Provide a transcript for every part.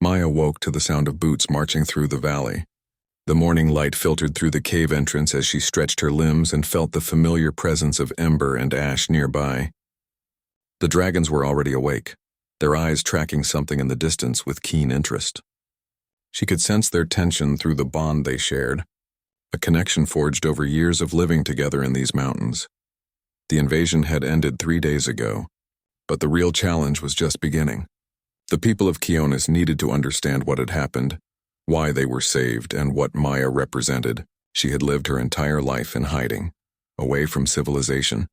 Maya woke to the sound of boots marching through the valley. The morning light filtered through the cave entrance as she stretched her limbs and felt the familiar presence of Ember and Ash nearby. The dragons were already awake, their eyes tracking something in the distance with keen interest. She could sense their tension through the bond they shared, a connection forged over years of living together in these mountains. The invasion had ended 3 days ago, but the real challenge was just beginning. The people of Keonis needed to understand what had happened, why they were saved, and what Maya represented. She had lived her entire life in hiding, away from civilization,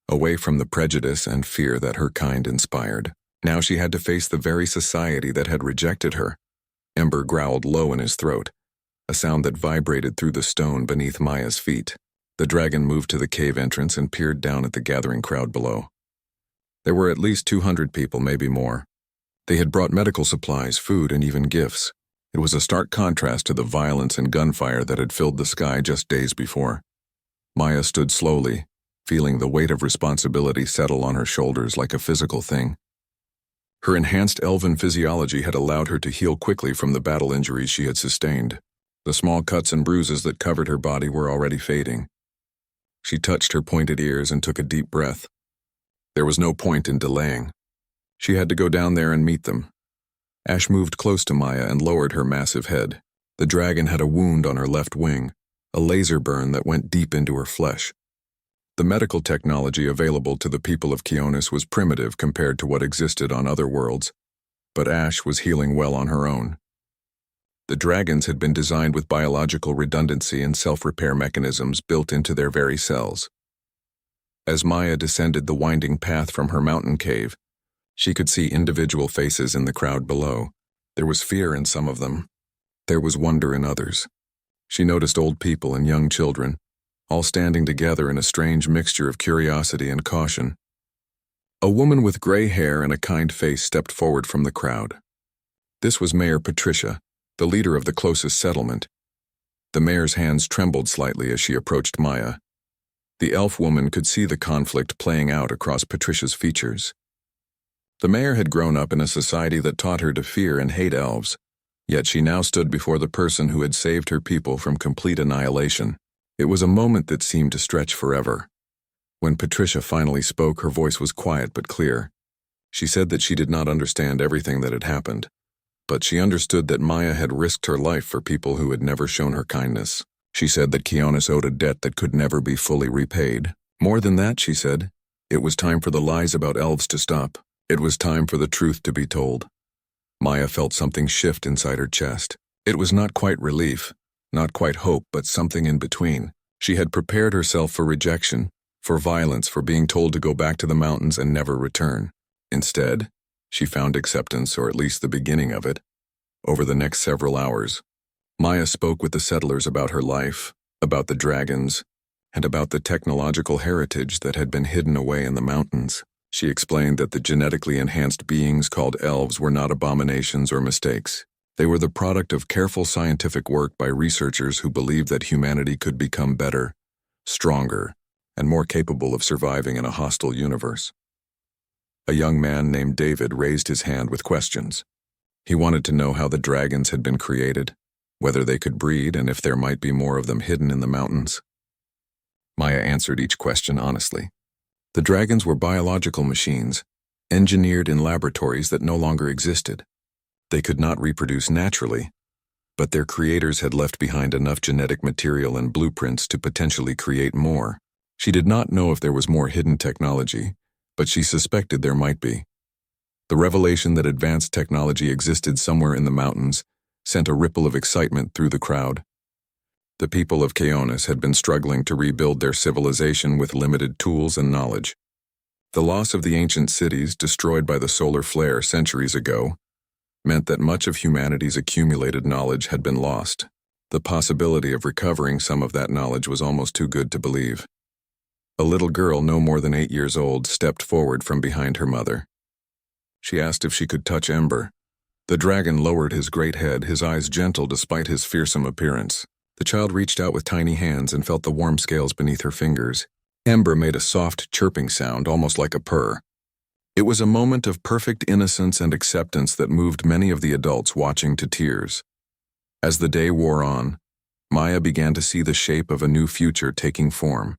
away from the prejudice and fear that her kind inspired. Now she had to face the very society that had rejected her. Ember growled low in his throat, a sound that vibrated through the stone beneath Maya's feet. The dragon moved to the cave entrance and peered down at the gathering crowd below. There were at least 200 people, maybe more. They had brought medical supplies, food, and even gifts. It was a stark contrast to the violence and gunfire that had filled the sky just days before. Maya stood slowly, feeling the weight of responsibility settle on her shoulders like a physical thing. Her enhanced elven physiology had allowed her to heal quickly from the battle injuries she had sustained. The small cuts and bruises that covered her body were already fading. She touched her pointed ears and took a deep breath. There was no point in delaying. She had to go down there and meet them. Ash moved close to Maya and lowered her massive head. The dragon had a wound on her left wing, a laser burn that went deep into her flesh. The medical technology available to the people of Keonis was primitive compared to what existed on other worlds, but Ash was healing well on her own. The dragons had been designed with biological redundancy and self-repair mechanisms built into their very cells. As Maya descended the winding path from her mountain cave, she could see individual faces in the crowd below. There was fear in some of them. There was wonder in others. She noticed old people and young children, all standing together in a strange mixture of curiosity and caution. A woman with gray hair and a kind face stepped forward from the crowd. This was Mayor Patricia, the leader of the closest settlement. The mayor's hands trembled slightly as she approached Maya. The elf woman could see the conflict playing out across Patricia's features. The mayor had grown up in a society that taught her to fear and hate elves, yet she now stood before the person who had saved her people from complete annihilation. It was a moment that seemed to stretch forever. When Patricia finally spoke, her voice was quiet but clear. She said that she did not understand everything that had happened, but she understood that Maya had risked her life for people who had never shown her kindness. She said that Keonis owed a debt that could never be fully repaid. More than that, she said, it was time for the lies about elves to stop. It was time for the truth to be told. Maya felt something shift inside her chest. It was not quite relief, not quite hope, but something in between. She had prepared herself for rejection, for violence, for being told to go back to the mountains and never return. Instead, she found acceptance, or at least the beginning of it. Over the next several hours, Maya spoke with the settlers about her life, about the dragons, and about the technological heritage that had been hidden away in the mountains. She explained that the genetically enhanced beings called elves were not abominations or mistakes. They were the product of careful scientific work by researchers who believed that humanity could become better, stronger, and more capable of surviving in a hostile universe. A young man named David raised his hand with questions. He wanted to know how the dragons had been created, whether they could breed, and if there might be more of them hidden in the mountains. Maya answered each question honestly. The dragons were biological machines, engineered in laboratories that no longer existed. They could not reproduce naturally, but their creators had left behind enough genetic material and blueprints to potentially create more. She did not know if there was more hidden technology, but she suspected there might be. The revelation that advanced technology existed somewhere in the mountains sent a ripple of excitement through the crowd. The people of Keonis had been struggling to rebuild their civilization with limited tools and knowledge. The loss of the ancient cities destroyed by the solar flare centuries ago meant that much of humanity's accumulated knowledge had been lost. The possibility of recovering some of that knowledge was almost too good to believe. A little girl no more than 8 years old stepped forward from behind her mother. She asked if she could touch Ember. The dragon lowered his great head, his eyes gentle despite his fearsome appearance. The child reached out with tiny hands and felt the warm scales beneath her fingers. Ember made a soft, chirping sound, almost like a purr. It was a moment of perfect innocence and acceptance that moved many of the adults watching to tears. As the day wore on, Maya began to see the shape of a new future taking form.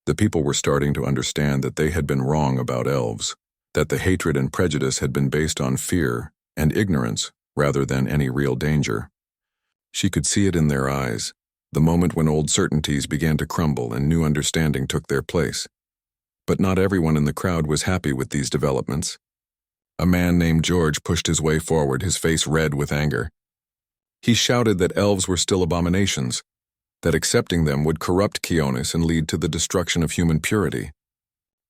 The people were starting to understand that they had been wrong about elves, that the hatred and prejudice had been based on fear and ignorance rather than any real danger. She could see it in their eyes, the moment when old certainties began to crumble and new understanding took their place. But not everyone in the crowd was happy with these developments. A man named George pushed his way forward, his face red with anger. He shouted that elves were still abominations, that accepting them would corrupt Keonis and lead to the destruction of human purity.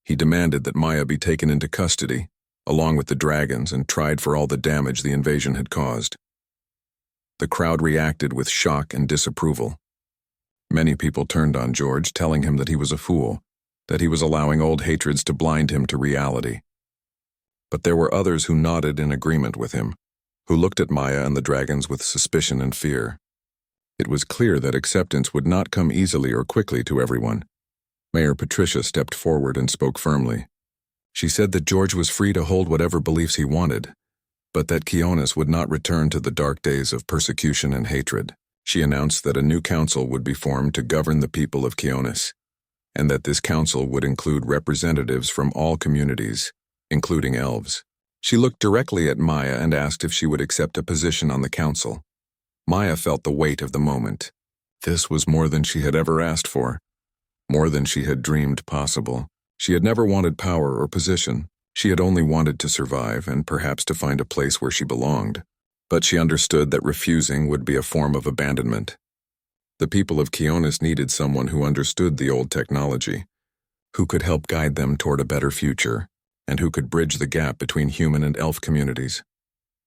He demanded that Maya be taken into custody, along with the dragons, and tried for all the damage the invasion had caused. The crowd reacted with shock and disapproval. Many people turned on George, telling him that he was a fool, that he was allowing old hatreds to blind him to reality. But there were others who nodded in agreement with him, who looked at Maya and the dragons with suspicion and fear. It was clear that acceptance would not come easily or quickly to everyone. Mayor Patricia stepped forward and spoke firmly. She said that George was free to hold whatever beliefs he wanted, but that Keonis would not return to the dark days of persecution and hatred. She announced that a new council would be formed to govern the people of Keonis, and that this council would include representatives from all communities, including elves. She looked directly at Maya and asked if she would accept a position on the council. Maya felt the weight of the moment. This was more than she had ever asked for, more than she had dreamed possible. She had never wanted power or position. She had only wanted to survive and perhaps to find a place where she belonged. But she understood that refusing would be a form of abandonment. The people of Keonis needed someone who understood the old technology, who could help guide them toward a better future, and who could bridge the gap between human and elf communities.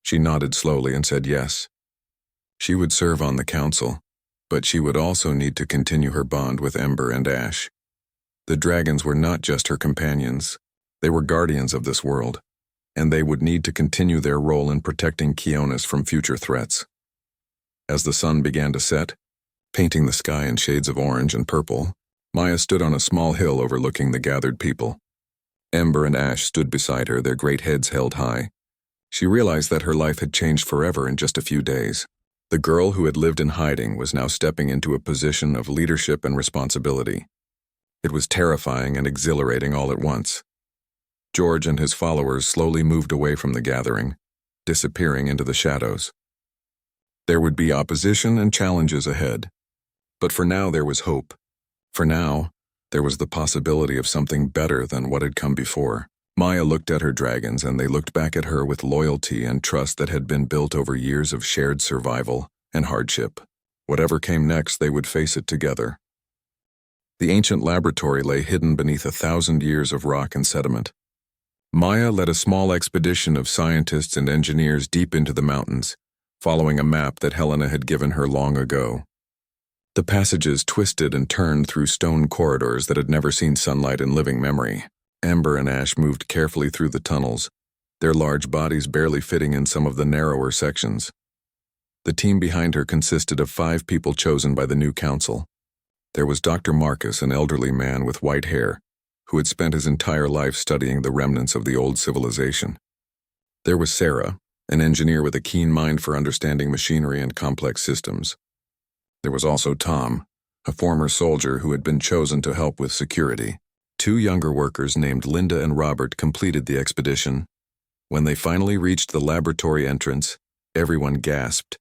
She nodded slowly and said yes. She would serve on the council, but she would also need to continue her bond with Ember and Ash. The dragons were not just her companions, they were guardians of this world, and they would need to continue their role in protecting Keonis from future threats. As the sun began to set, painting the sky in shades of orange and purple, Maya stood on a small hill overlooking the gathered people. Ember and Ash stood beside her, their great heads held high. She realized that her life had changed forever in just a few days. The girl who had lived in hiding was now stepping into a position of leadership and responsibility. It was terrifying and exhilarating all at once. George and his followers slowly moved away from the gathering, disappearing into the shadows. There would be opposition and challenges ahead, but for now there was hope. For now, there was the possibility of something better than what had come before. Maya looked at her dragons, and they looked back at her with loyalty and trust that had been built over years of shared survival and hardship. Whatever came next, they would face it together. The ancient laboratory lay hidden beneath 1,000 years of rock and sediment. Maya led a small expedition of scientists and engineers deep into the mountains, following a map that Helena had given her long ago. The passages twisted and turned through stone corridors that had never seen sunlight in living memory. Ember and Ash moved carefully through the tunnels, their large bodies barely fitting in some of the narrower sections. The team behind her consisted of 5 people chosen by the new council. There was Dr. Marcus, an elderly man with white hair, who had spent his entire life studying the remnants of the old civilization. There was Sarah, an engineer with a keen mind for understanding machinery and complex systems. There was also Tom, a former soldier who had been chosen to help with security. 2 younger workers named Linda and Robert completed the expedition. When they finally reached the laboratory entrance, everyone gasped.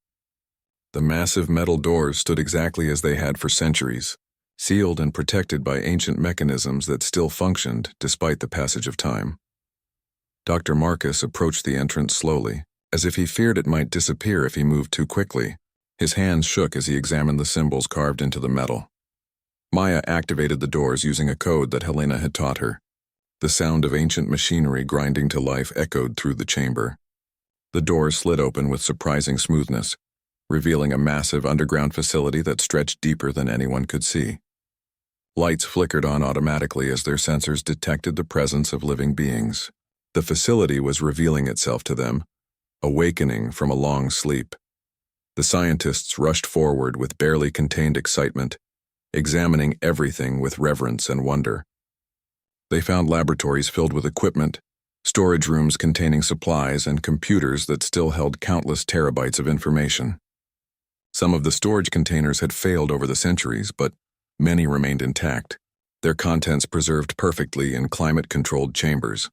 The massive metal doors stood exactly as they had for centuries, sealed and protected by ancient mechanisms that still functioned despite the passage of time. Dr. Marcus approached the entrance slowly, as if he feared it might disappear if he moved too quickly. His hands shook as he examined the symbols carved into the metal. Maya activated the doors using a code that Helena had taught her. The sound of ancient machinery grinding to life echoed through the chamber. The doors slid open with surprising smoothness, revealing a massive underground facility that stretched deeper than anyone could see. Lights flickered on automatically as their sensors detected the presence of living beings. The facility was revealing itself to them, awakening from a long sleep. The scientists rushed forward with barely contained excitement, examining everything with reverence and wonder. They found laboratories filled with equipment, storage rooms containing supplies and computers that still held countless terabytes of information. Some of the storage containers had failed over the centuries, but many remained intact, their contents preserved perfectly in climate-controlled chambers.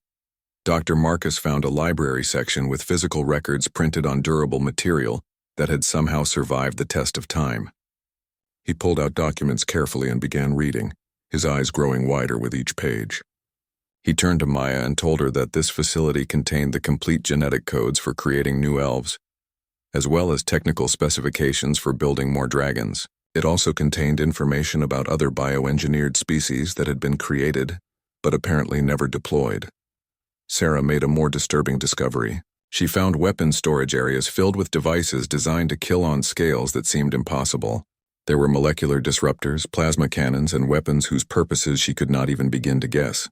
Dr. Marcus found a library section with physical records printed on durable material that had somehow survived the test of time. He pulled out documents carefully and began reading, his eyes growing wider with each page. He turned to Maya and told her that this facility contained the complete genetic codes for creating new elves, as well as technical specifications for building more dragons. It also contained information about other bioengineered species that had been created, but apparently never deployed. Sarah made a more disturbing discovery. She found weapon storage areas filled with devices designed to kill on scales that seemed impossible. There were molecular disruptors, plasma cannons, and weapons whose purposes she could not even begin to guess.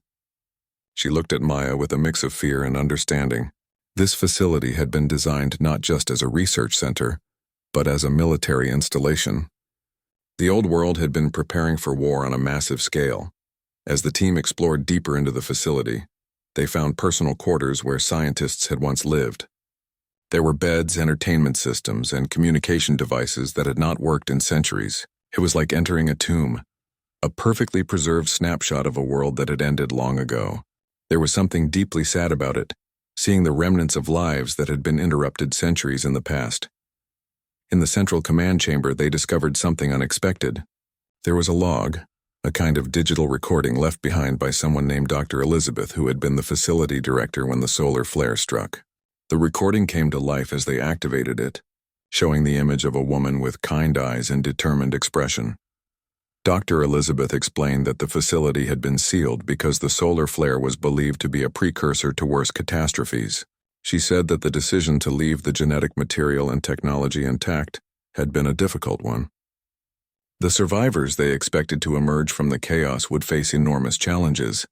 She looked at Maya with a mix of fear and understanding. This facility had been designed not just as a research center, but as a military installation. The old world had been preparing for war on a massive scale. As the team explored deeper into the facility, they found personal quarters where scientists had once lived. There were beds, entertainment systems, and communication devices that had not worked in centuries. It was like entering a tomb, a perfectly preserved snapshot of a world that had ended long ago. There was something deeply sad about it, seeing the remnants of lives that had been interrupted centuries in the past. In the central command chamber, they discovered something unexpected. There was a log, a kind of digital recording left behind by someone named Dr. Elizabeth, who had been the facility director when the solar flare struck. The recording came to life as they activated it, showing the image of a woman with kind eyes and determined expression. Dr. Elizabeth explained that the facility had been sealed because the solar flare was believed to be a precursor to worse catastrophes. She said that the decision to leave the genetic material and technology intact had been a difficult one. The survivors they expected to emerge from the chaos would face enormous challenges.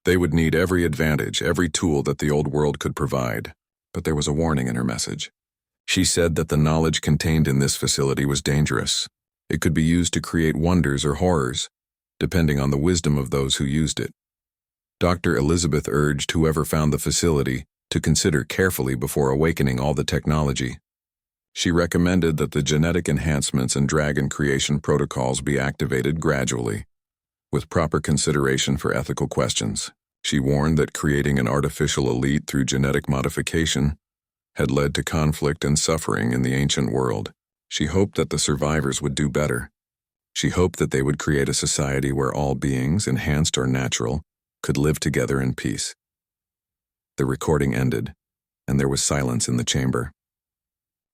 They would need every advantage, every tool that the old world could provide. But there was a warning in her message. She said that the knowledge contained in this facility was dangerous. It could be used to create wonders or horrors, depending on the wisdom of those who used it. Dr. Elizabeth urged whoever found the facility to consider carefully before awakening all the technology. She recommended that the genetic enhancements and dragon creation protocols be activated gradually, with proper consideration for ethical questions. She warned that creating an artificial elite through genetic modification had led to conflict and suffering in the ancient world. She hoped that the survivors would do better. She hoped that they would create a society where all beings, enhanced or natural, could live together in peace. The recording ended, and there was silence in the chamber.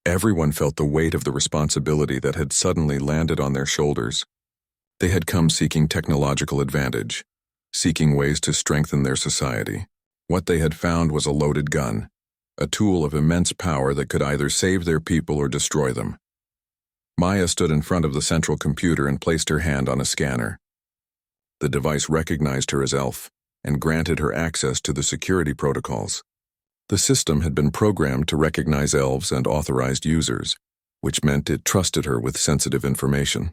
Everyone felt the weight of the responsibility that had suddenly landed on their shoulders. They had come seeking technological advantage, seeking ways to strengthen their society. What they had found was a loaded gun, a tool of immense power that could either save their people or destroy them. Maya stood in front of the central computer and placed her hand on a scanner. The device recognized her as Elf and granted her access to the security protocols. The system had been programmed to recognize elves and authorized users, which meant it trusted her with sensitive information.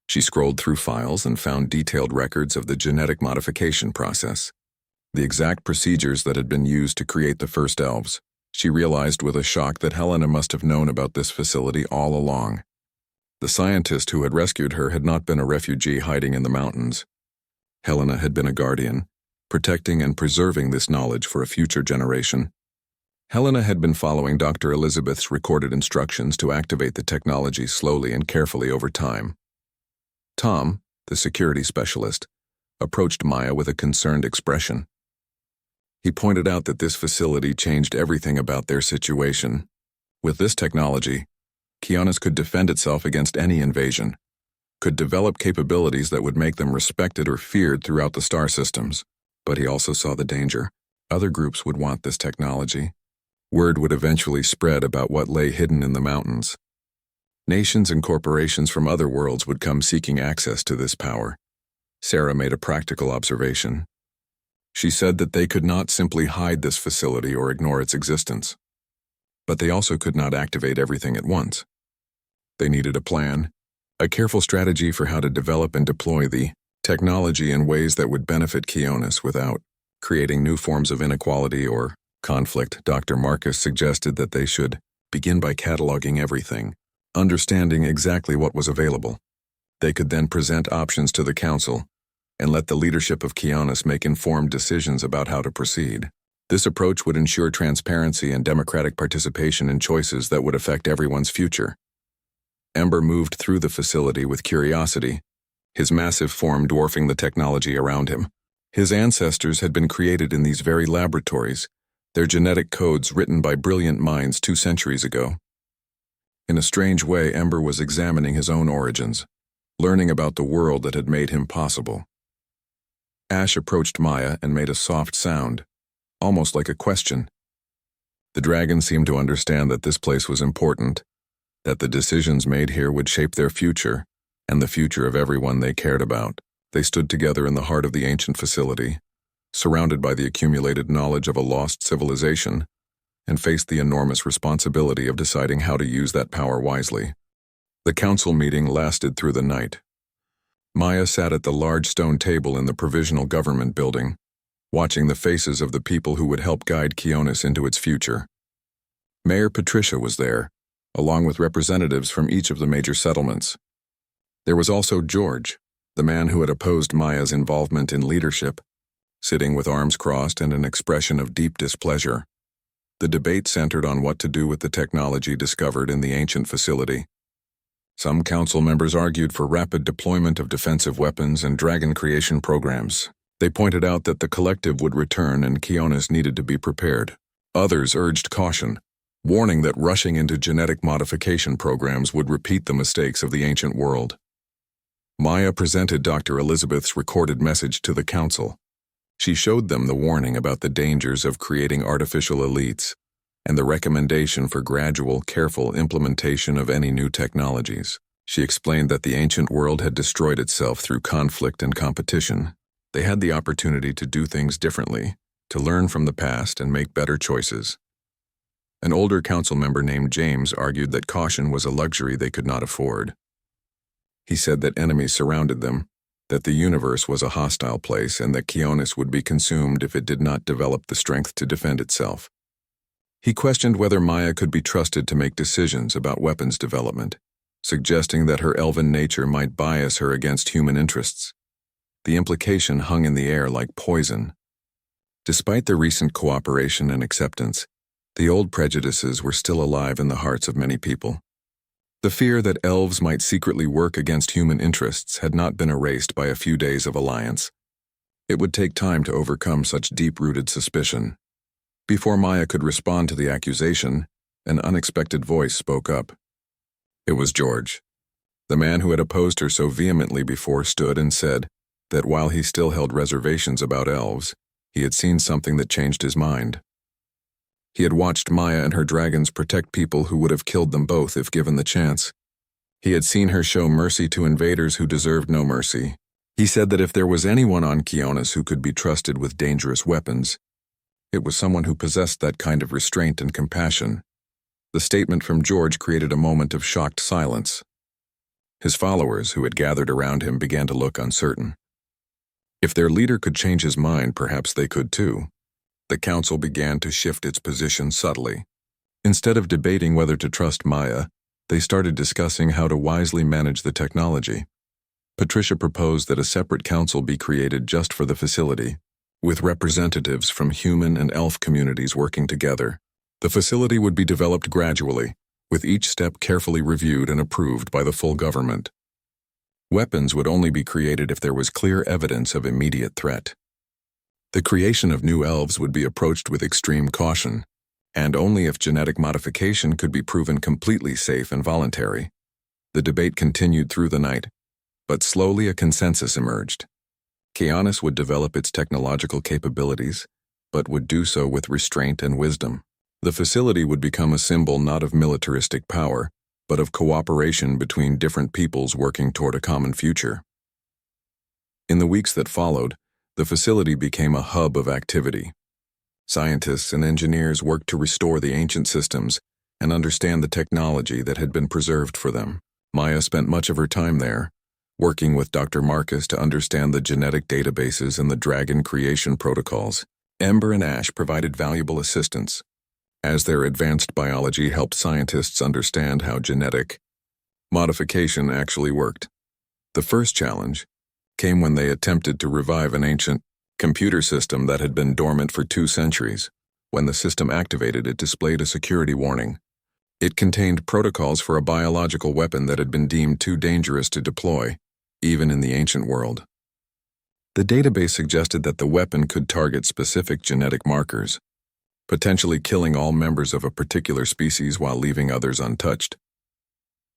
She scrolled through files and found detailed records of the genetic modification process, the exact procedures that had been used to create the first elves. She realized with a shock that Helena must have known about this facility all along. The scientist who had rescued her had not been a refugee hiding in the mountains. Helena had been a guardian, protecting and preserving this knowledge for a future generation. Helena had been following Dr. Elizabeth's recorded instructions to activate the technology slowly and carefully over time. Tom, the security specialist, approached Maya with a concerned expression. He pointed out that this facility changed everything about their situation. With this technology, Kionis could defend itself against any invasion, could develop capabilities that would make them respected or feared throughout the star systems. But he also saw the danger. Other groups would want this technology. Word would eventually spread about what lay hidden in the mountains. Nations and corporations from other worlds would come seeking access to this power. Sarah made a practical observation. She said that they could not simply hide this facility or ignore its existence. But they also could not activate everything at once. They needed a plan, a careful strategy for how to develop and deploy the technology in ways that would benefit Kionis without creating new forms of inequality or conflict. Dr. Marcus suggested that they should begin by cataloging everything, understanding exactly what was available. They could then present options to the council and let the leadership of Kionis make informed decisions about how to proceed. This approach would ensure transparency and democratic participation in choices that would affect everyone's future. Ember moved through the facility with curiosity, his massive form dwarfing the technology around him. His ancestors had been created in these very laboratories, their genetic codes written by brilliant minds 2 centuries ago. In a strange way, Ember was examining his own origins, learning about the world that had made him possible. Ash approached Maya and made a soft sound, almost like a question. The dragon seemed to understand that this place was important, that the decisions made here would shape their future and the future of everyone they cared about. They stood together in the heart of the ancient facility, surrounded by the accumulated knowledge of a lost civilization, and faced the enormous responsibility of deciding how to use that power wisely. The council meeting lasted through the night. Maya sat at the large stone table in the provisional government building, watching the faces of the people who would help guide Kionis into its future. Mayor Patricia was there, along with representatives from each of the major settlements. There was also George, the man who had opposed Maya's involvement in leadership, sitting with arms crossed and an expression of deep displeasure. The debate centered on what to do with the technology discovered in the ancient facility. Some council members argued for rapid deployment of defensive weapons and dragon creation programs. They pointed out that the collective would return and Kionis needed to be prepared. Others urged caution, warning that rushing into genetic modification programs would repeat the mistakes of the ancient world. Maya presented Dr. Elizabeth's recorded message to the council. She showed them the warning about the dangers of creating artificial elites and the recommendation for gradual, careful implementation of any new technologies. She explained that the ancient world had destroyed itself through conflict and competition. They had the opportunity to do things differently, to learn from the past and make better choices. An older council member named James argued that caution was a luxury they could not afford. He said that enemies surrounded them, that the universe was a hostile place, and that Kionis would be consumed if it did not develop the strength to defend itself. He questioned whether Maya could be trusted to make decisions about weapons development, suggesting that her elven nature might bias her against human interests. The implication hung in the air like poison. Despite the recent cooperation and acceptance, the old prejudices were still alive in the hearts of many people. The fear that elves might secretly work against human interests had not been erased by a few days of alliance. It would take time to overcome such deep-rooted suspicion. Before Maya could respond to the accusation, an unexpected voice spoke up. It was George. The man who had opposed her so vehemently before stood and said that while he still held reservations about elves, he had seen something that changed his mind. He had watched Maya and her dragons protect people who would have killed them both if given the chance. He had seen her show mercy to invaders who deserved no mercy. He said that if there was anyone on Kionis who could be trusted with dangerous weapons, it was someone who possessed that kind of restraint and compassion. The statement from George created a moment of shocked silence. His followers, who had gathered around him, began to look uncertain. If their leader could change his mind, perhaps they could too. The council began to shift its position subtly. Instead of debating whether to trust Maya, they started discussing how to wisely manage the technology. Patricia proposed that a separate council be created just for the facility, with representatives from human and elf communities working together. The facility would be developed gradually, with each step carefully reviewed and approved by the full government. Weapons would only be created if there was clear evidence of immediate threat. The creation of new elves would be approached with extreme caution, and only if genetic modification could be proven completely safe and voluntary. The debate continued through the night, but slowly a consensus emerged. Kionis would develop its technological capabilities, but would do so with restraint and wisdom. The facility would become a symbol not of militaristic power, but of cooperation between different peoples working toward a common future. In the weeks that followed, the facility became a hub of activity. Scientists and engineers worked to restore the ancient systems and understand the technology that had been preserved for them. Maya spent much of her time there, working with Dr. Marcus to understand the genetic databases and the dragon creation protocols. Ember and Ash provided valuable assistance, as their advanced biology helped scientists understand how genetic modification actually worked. The first challenge came when they attempted to revive an ancient computer system that had been dormant for 2 centuries. When the system activated, it displayed a security warning. It contained protocols for a biological weapon that had been deemed too dangerous to deploy, even in the ancient world. The database suggested that the weapon could target specific genetic markers, potentially killing all members of a particular species while leaving others untouched.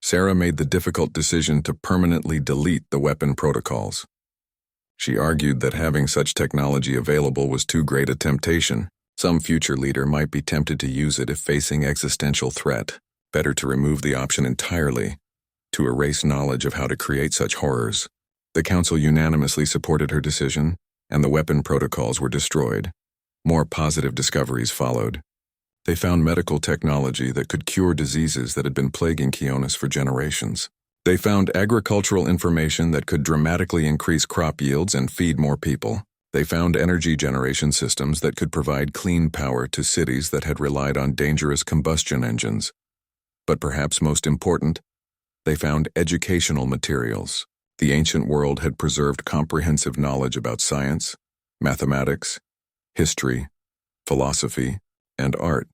Sarah made the difficult decision to permanently delete the weapon protocols. She argued that having such technology available was too great a temptation. Some future leader might be tempted to use it if facing existential threat. Better to remove the option entirely, to erase knowledge of how to create such horrors. The council unanimously supported her decision, and the weapon protocols were destroyed. More positive discoveries followed. They found medical technology that could cure diseases that had been plaguing Keonis for generations. They found agricultural information that could dramatically increase crop yields and feed more people. They found energy generation systems that could provide clean power to cities that had relied on dangerous combustion engines. But perhaps most important, they found educational materials. The ancient world had preserved comprehensive knowledge about science, mathematics, history, philosophy, and art.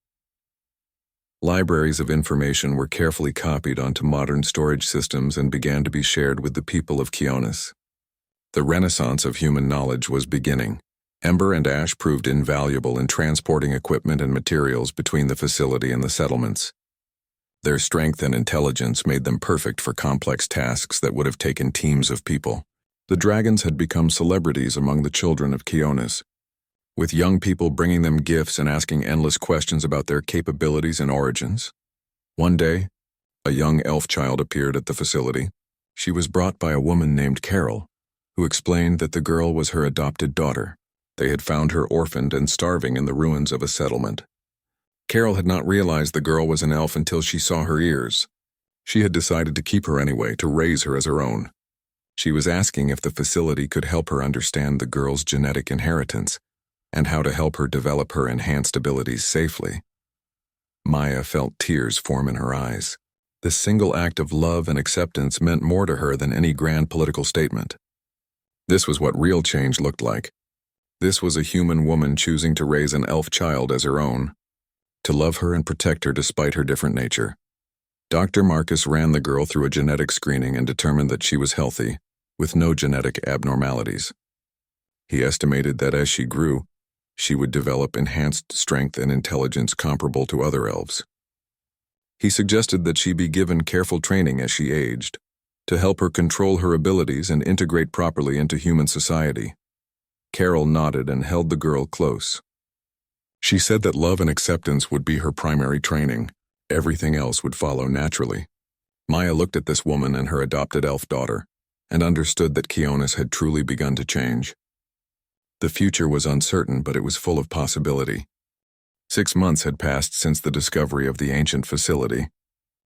Libraries of information were carefully copied onto modern storage systems and began to be shared with the people of Keonis. The renaissance of human knowledge was beginning. Ember and Ash proved invaluable in transporting equipment and materials between the facility and the settlements. Their strength and intelligence made them perfect for complex tasks that would have taken teams of people. The dragons had become celebrities among the children of Keonis, with young people bringing them gifts and asking endless questions about their capabilities and origins. One day, a young elf child appeared at the facility. She was brought by a woman named Carol, who explained that the girl was her adopted daughter. They had found her orphaned and starving in the ruins of a settlement. Carol had not realized the girl was an elf until she saw her ears. She had decided to keep her anyway, to raise her as her own. She was asking if the facility could help her understand the girl's genetic inheritance and how to help her develop her enhanced abilities safely. Maya felt tears form in her eyes. This single act of love and acceptance meant more to her than any grand political statement. This was what real change looked like. This was a human woman choosing to raise an elf child as her own, to love her and protect her despite her different nature. Dr. Marcus ran the girl through a genetic screening and determined that she was healthy, with no genetic abnormalities. He estimated that as she grew, she would develop enhanced strength and intelligence comparable to other elves. He suggested that she be given careful training as she aged, to help her control her abilities and integrate properly into human society. Carol nodded and held the girl close. She said that love and acceptance would be her primary training. Everything else would follow naturally. Maya looked at this woman and her adopted elf daughter, and understood that Keonis had truly begun to change. The future was uncertain, but it was full of possibility. 6 months had passed since the discovery of the ancient facility.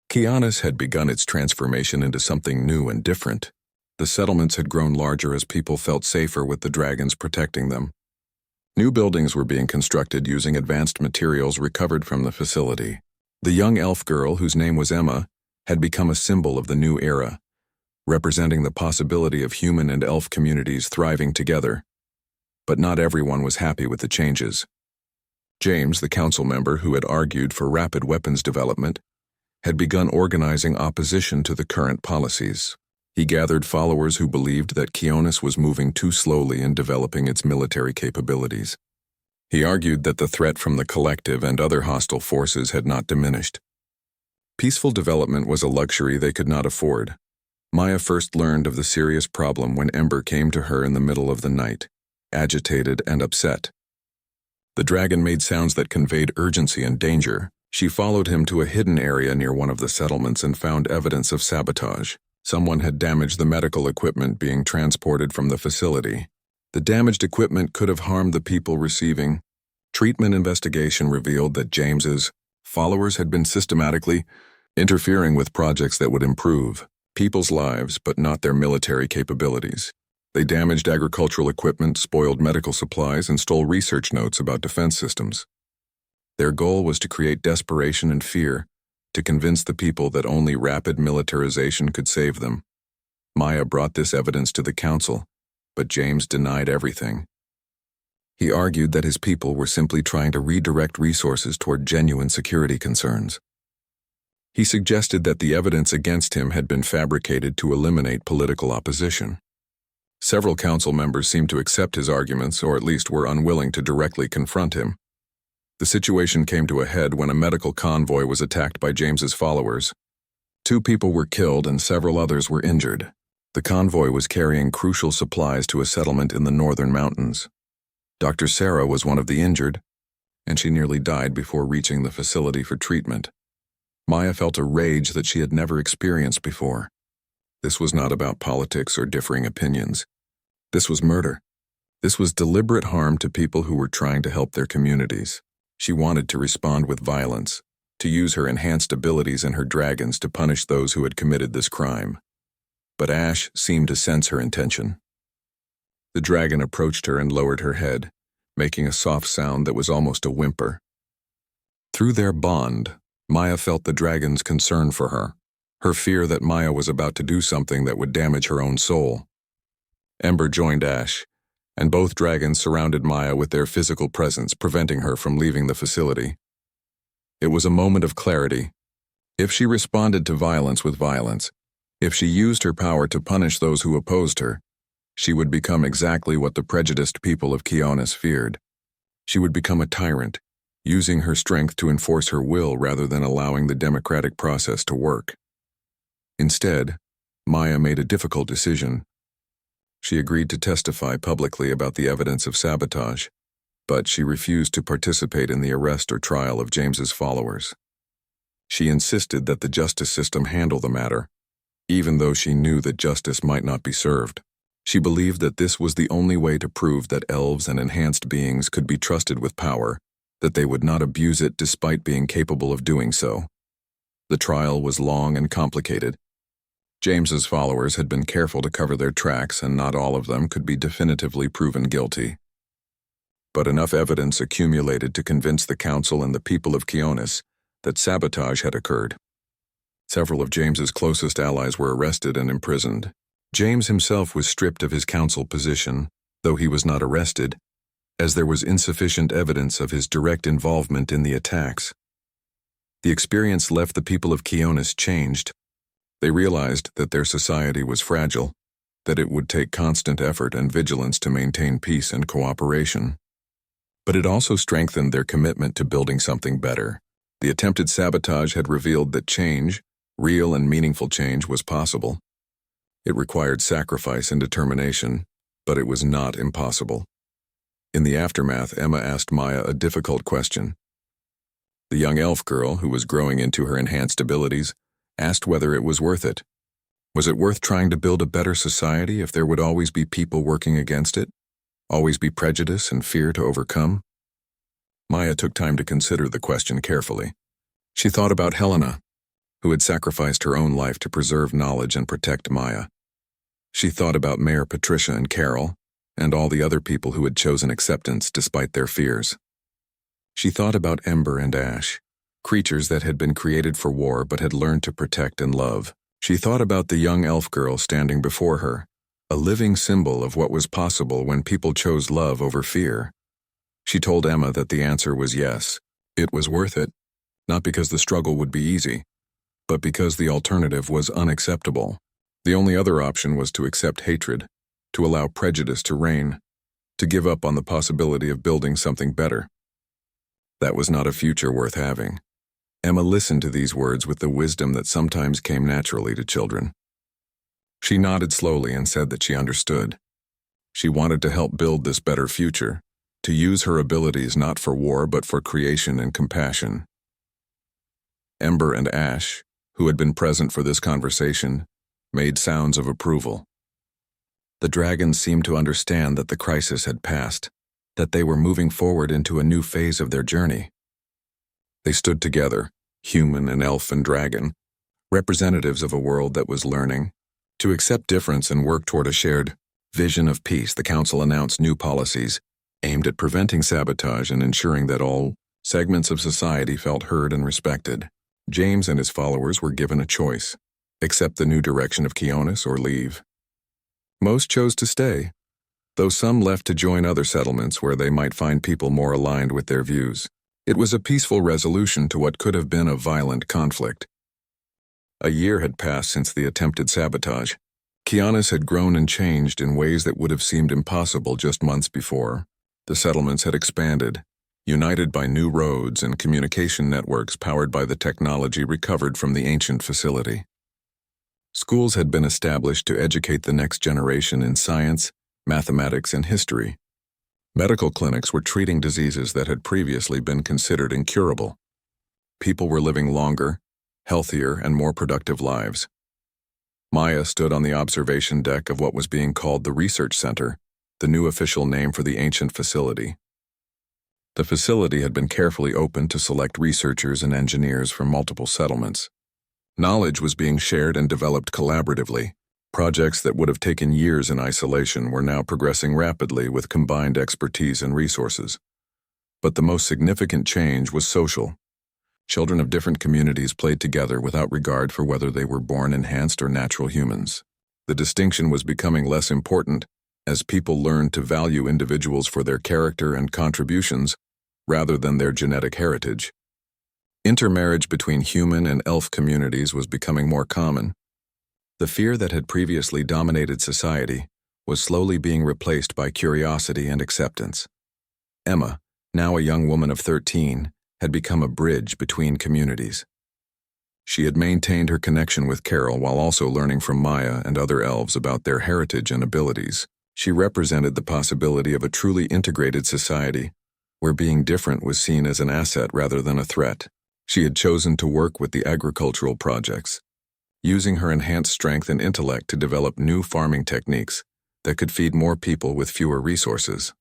Keonis had begun its transformation into something new and different. The settlements had grown larger as people felt safer with the dragons protecting them. New buildings were being constructed using advanced materials recovered from the facility. The young elf girl, whose name was Emma, had become a symbol of the new era, representing the possibility of human and elf communities thriving together. But not everyone was happy with the changes. James, the council member who had argued for rapid weapons development, had begun organizing opposition to the current policies. He gathered followers who believed that Keonis was moving too slowly in developing its military capabilities. He argued that the threat from the collective and other hostile forces had not diminished. Peaceful development was a luxury they could not afford. Maya first learned of the serious problem when Ember came to her in the middle of the night, agitated and upset. The dragon made sounds that conveyed urgency and danger. She followed him to a hidden area near one of the settlements and found evidence of sabotage. Someone had damaged the medical equipment being transported from the facility. The damaged equipment could have harmed the people receiving. Treatment investigation revealed that James's followers had been systematically interfering with projects that would improve people's lives but not their military capabilities. They damaged agricultural equipment, spoiled medical supplies, and stole research notes about defense systems. Their goal was to create desperation and fear, to convince the people that only rapid militarization could save them. Maya brought this evidence to the council, but James denied everything. He argued that his people were simply trying to redirect resources toward genuine security concerns. He suggested that the evidence against him had been fabricated to eliminate political opposition. Several council members seemed to accept his arguments, or at least were unwilling to directly confront him. The situation came to a head when a medical convoy was attacked by James's followers. 2 people were killed and several others were injured. The convoy was carrying crucial supplies to a settlement in the northern mountains. Dr. Sarah was one of the injured, and she nearly died before reaching the facility for treatment. Maya felt a rage that she had never experienced before. This was not about politics or differing opinions. This was murder. This was deliberate harm to people who were trying to help their communities. She wanted to respond with violence, to use her enhanced abilities and her dragons to punish those who had committed this crime. But Ash seemed to sense her intention. The dragon approached her and lowered her head, making a soft sound that was almost a whimper. Through their bond, Maya felt the dragon's concern for her fear that Maya was about to do something that would damage her own soul. Ember joined Ash, and both dragons surrounded Maya with their physical presence, preventing her from leaving the facility. It was a moment of clarity. If she responded to violence with violence, if she used her power to punish those who opposed her, she would become exactly what the prejudiced people of Keonis feared. She would become a tyrant, using her strength to enforce her will rather than allowing the democratic process to work. Instead, Maya made a difficult decision. She agreed to testify publicly about the evidence of sabotage, but she refused to participate in the arrest or trial of James's followers. She insisted that the justice system handle the matter, even though she knew that justice might not be served. She believed that this was the only way to prove that elves and enhanced beings could be trusted with power, that they would not abuse it despite being capable of doing so. The trial was long and complicated. James's followers had been careful to cover their tracks, and not all of them could be definitively proven guilty. But enough evidence accumulated to convince the council and the people of Keonis that sabotage had occurred. Several of James's closest allies were arrested and imprisoned. James himself was stripped of his council position, though he was not arrested, as there was insufficient evidence of his direct involvement in the attacks. The experience left the people of Keonis changed. They realized that their society was fragile, that it would take constant effort and vigilance to maintain peace and cooperation. But it also strengthened their commitment to building something better. The attempted sabotage had revealed that change, real and meaningful change, was possible. It required sacrifice and determination, but it was not impossible. In the aftermath, Emma asked Maya a difficult question. The young elf girl, who was growing into her enhanced abilities, asked whether it was worth it. Was it worth trying to build a better society if there would always be people working against it? Always be prejudice and fear to overcome? Maya took time to consider the question carefully. She thought about Helena, who had sacrificed her own life to preserve knowledge and protect Maya. She thought about Mayor Patricia and Carol, and all the other people who had chosen acceptance despite their fears. She thought about Ember and Ash, creatures that had been created for war but had learned to protect and love. She thought about the young elf girl standing before her, a living symbol of what was possible when people chose love over fear. She told Emma that the answer was yes. It was worth it, not because the struggle would be easy, but because the alternative was unacceptable. The only other option was to accept hatred, to allow prejudice to reign, to give up on the possibility of building something better. That was not a future worth having. Emma listened to these words with the wisdom that sometimes came naturally to children. She nodded slowly and said that she understood. She wanted to help build this better future, to use her abilities not for war but for creation and compassion. Ember and Ash, who had been present for this conversation, made sounds of approval. The dragons seemed to understand that the crisis had passed, that they were moving forward into a new phase of their journey. They stood together, human and elf and dragon, representatives of a world that was learning, to accept difference and work toward a shared vision of peace, the Council announced new policies aimed at preventing sabotage and ensuring that all segments of society felt heard and respected. James and his followers were given a choice: accept the new direction of Keonis or leave. Most chose to stay, though some left to join other settlements where they might find people more aligned with their views. It was a peaceful resolution to what could have been a violent conflict. A year had passed since the attempted sabotage. Keonis had grown and changed in ways that would have seemed impossible just months before. The settlements had expanded, united by new roads and communication networks powered by the technology recovered from the ancient facility. Schools had been established to educate the next generation in science, mathematics, and history. Medical clinics were treating diseases that had previously been considered incurable. People were living longer, healthier, and more productive lives. Maya stood on the observation deck of what was being called the Research Center, the new official name for the ancient facility. The facility had been carefully opened to select researchers and engineers from multiple settlements. Knowledge was being shared and developed collaboratively. Projects that would have taken years in isolation were now progressing rapidly with combined expertise and resources. But the most significant change was social. Children of different communities played together without regard for whether they were born enhanced or natural humans. The distinction was becoming less important as people learned to value individuals for their character and contributions rather than their genetic heritage. Intermarriage between human and elf communities was becoming more common. The fear that had previously dominated society was slowly being replaced by curiosity and acceptance. Emma, now a young woman of 13, had become a bridge between communities. She had maintained her connection with Carol while also learning from Maya and other elves about their heritage and abilities. She represented the possibility of a truly integrated society, where being different was seen as an asset rather than a threat. She had chosen to work with the agricultural projects, using her enhanced strength and intellect to develop new farming techniques that could feed more people with fewer resources.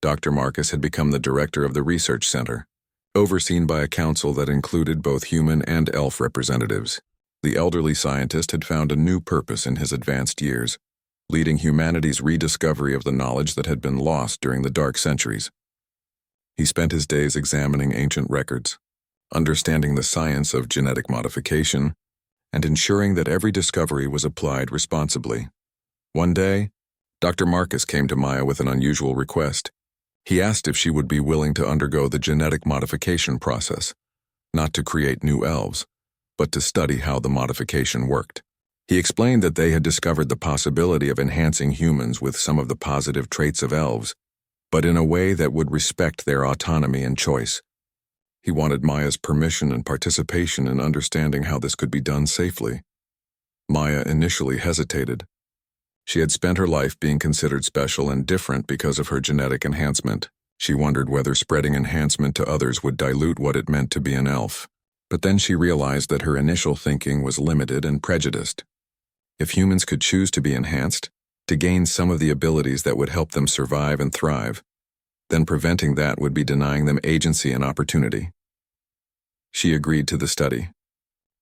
Dr. Marcus had become the director of the research center, overseen by a council that included both human and elf representatives. The elderly scientist had found a new purpose in his advanced years, leading humanity's rediscovery of the knowledge that had been lost during the Dark Centuries. He spent his days examining ancient records, understanding the science of genetic modification, and ensuring that every discovery was applied responsibly. One day, Dr. Marcus came to Maya with an unusual request. He asked if she would be willing to undergo the genetic modification process, not to create new elves, but to study how the modification worked. He explained that they had discovered the possibility of enhancing humans with some of the positive traits of elves, but in a way that would respect their autonomy and choice. He wanted Maya's permission and participation in understanding how this could be done safely. Maya initially hesitated. She had spent her life being considered special and different because of her genetic enhancement. She wondered whether spreading enhancement to others would dilute what it meant to be an elf. But then she realized that her initial thinking was limited and prejudiced. If humans could choose to be enhanced, to gain some of the abilities that would help them survive and thrive, then preventing that would be denying them agency and opportunity. She agreed to the study.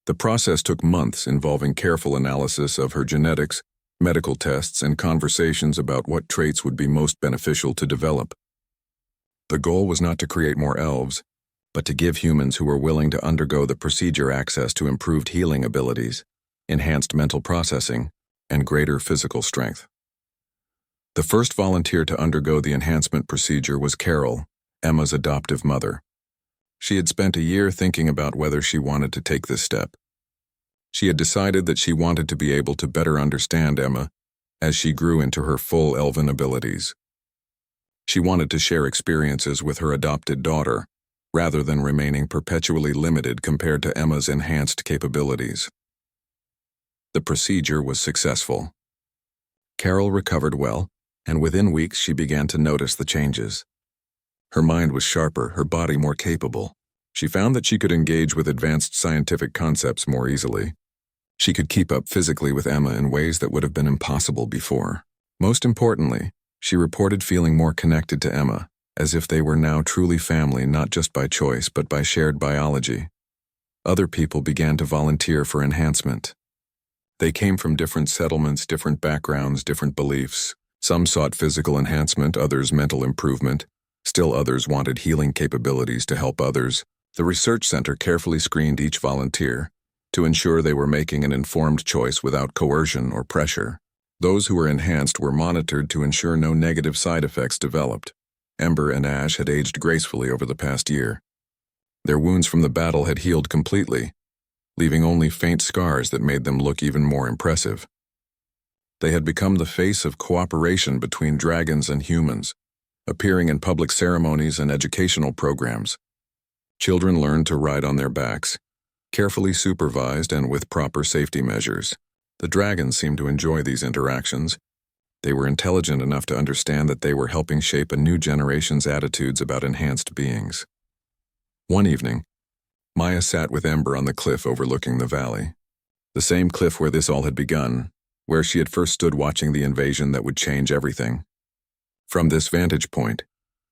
The process took months, involving careful analysis of her genetics, medical tests, and conversations about what traits would be most beneficial to develop. The goal was not to create more elves, but to give humans who were willing to undergo the procedure access to improved healing abilities, enhanced mental processing, and greater physical strength. The first volunteer to undergo the enhancement procedure was Carol, Emma's adoptive mother. She had spent a year thinking about whether she wanted to take this step. She had decided that she wanted to be able to better understand Emma as she grew into her full elven abilities. She wanted to share experiences with her adopted daughter, rather than remaining perpetually limited compared to Emma's enhanced capabilities. The procedure was successful. Carol recovered well, and within weeks she began to notice the changes. Her mind was sharper, her body more capable. She found that she could engage with advanced scientific concepts more easily. She could keep up physically with Emma in ways that would have been impossible before. Most importantly, she reported feeling more connected to Emma, as if they were now truly family, not just by choice but by shared biology. Other people began to volunteer for enhancement. They came from different settlements, different backgrounds, different beliefs. Some sought physical enhancement, others mental improvement. Still others wanted healing capabilities to help others. The research center carefully screened each volunteer to ensure they were making an informed choice without coercion or pressure. Those who were enhanced were monitored to ensure no negative side effects developed. Ember and Ash had aged gracefully over the past year. Their wounds from the battle had healed completely, leaving only faint scars that made them look even more impressive. They had become the face of cooperation between dragons and humans, appearing in public ceremonies and educational programs. Children learned to ride on their backs, carefully supervised and with proper safety measures. The dragons seemed to enjoy these interactions. They were intelligent enough to understand that they were helping shape a new generation's attitudes about enhanced beings. One evening, Maya sat with Ember on the cliff overlooking the valley. The same cliff where this all had begun, where she had first stood watching the invasion that would change everything. From this vantage point,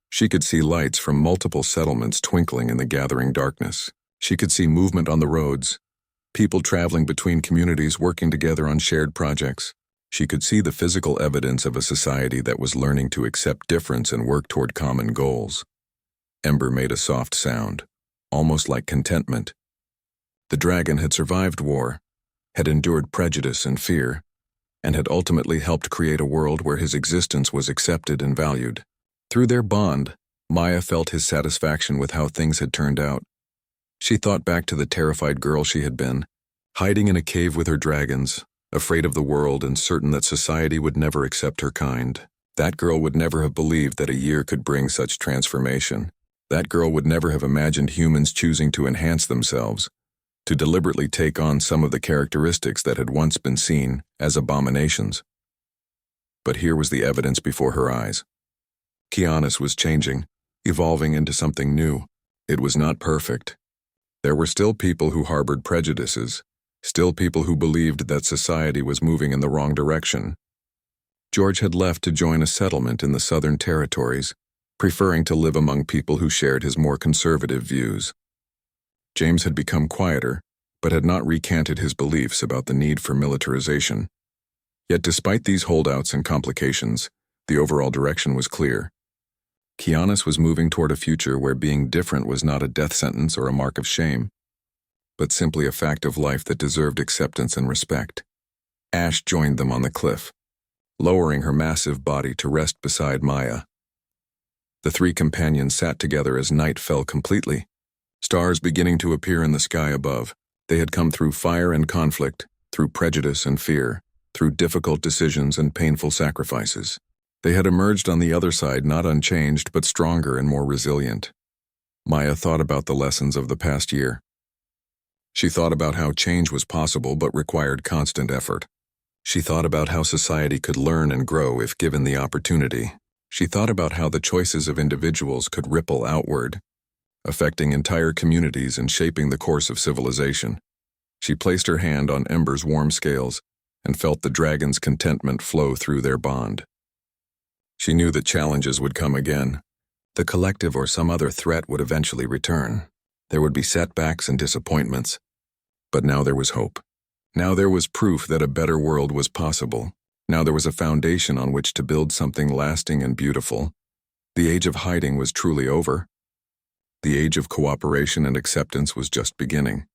she could see lights from multiple settlements twinkling in the gathering darkness. She could see movement on the roads, people traveling between communities working together on shared projects. She could see the physical evidence of a society that was learning to accept difference and work toward common goals. Ember made a soft sound, almost like contentment. The dragon had survived war, had endured prejudice and fear, and had ultimately helped create a world where his existence was accepted and valued. Through their bond, Maya felt his satisfaction with how things had turned out. She thought back to the terrified girl she had been, hiding in a cave with her dragons, afraid of the world and certain that society would never accept her kind. That girl would never have believed that a year could bring such transformation. That girl would never have imagined humans choosing to enhance themselves, to deliberately take on some of the characteristics that had once been seen as abominations. But here was the evidence before her eyes. Kianis was changing, evolving into something new. It was not perfect. There were still people who harbored prejudices, still people who believed that society was moving in the wrong direction. George had left to join a settlement in the Southern Territories, preferring to live among people who shared his more conservative views. James had become quieter, but had not recanted his beliefs about the need for militarization. Yet despite these holdouts and complications, the overall direction was clear. Kianis was moving toward a future where being different was not a death sentence or a mark of shame, but simply a fact of life that deserved acceptance and respect. Ash joined them on the cliff, lowering her massive body to rest beside Maya. The three companions sat together as night fell completely, stars beginning to appear in the sky above. They had come through fire and conflict, through prejudice and fear, through difficult decisions and painful sacrifices. They had emerged on the other side not unchanged but stronger and more resilient. Maya thought about the lessons of the past year. She thought about how change was possible but required constant effort. She thought about how society could learn and grow if given the opportunity. She thought about how the choices of individuals could ripple outward, affecting entire communities and shaping the course of civilization. She placed her hand on Ember's warm scales and felt the dragon's contentment flow through their bond. She knew that challenges would come again. The collective or some other threat would eventually return. There would be setbacks and disappointments. But now there was hope. Now there was proof that a better world was possible. Now there was a foundation on which to build something lasting and beautiful. The age of hiding was truly over. The age of cooperation and acceptance was just beginning.